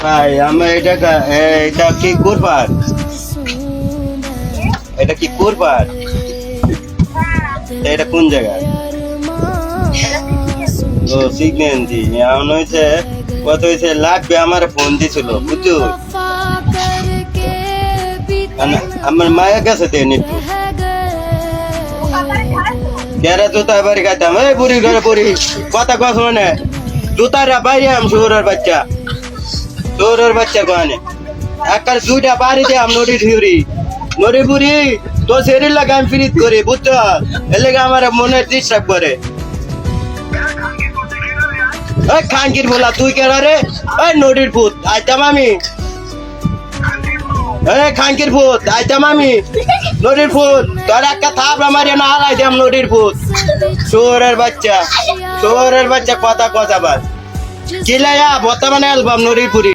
ভাই আমরা এটা কি করবার? এটা কি করবার? এটা কোন জায়গায়? ও সিগন্যান্সি এমন হয়েছে, কত হয়েছে লাগবে আমার ফোন দিছিল বুঝছো। আমার মায়ের কাছে দেন একটু কেরা জুতা বাড়ি খাইতাম। এই বুড়ি ঘরে বুড়ি কথা কথা মানে জুতারা বাইরে আম শহরের বাচ্চা, শহরের বাচ্চা কোয়ানে একটা দুইটা বাড়ি দিয়াম নদী ঢিউরি নদী বুড়ি তোর শরীর লাগে আমি ফিরিত করি বুঝছো। এর লেগে আমার মনে ডিস্টার্ব করে। ওই খানকির বলা তুই কেনা রে? ওই নদীর ভূত আইতাম আমি। এই খানকির ভূত আইতাম আমি। নদীর ভূত তোর একটা থাপড়া মারিয়ে না হারাই দিলাম নদীর ভূত। শহরের বাচ্চা, শহরের বাচ্চা কথা কথা বাদ চিলাইয়া বর্তমানে অ্যালবাম নদীর পুরি।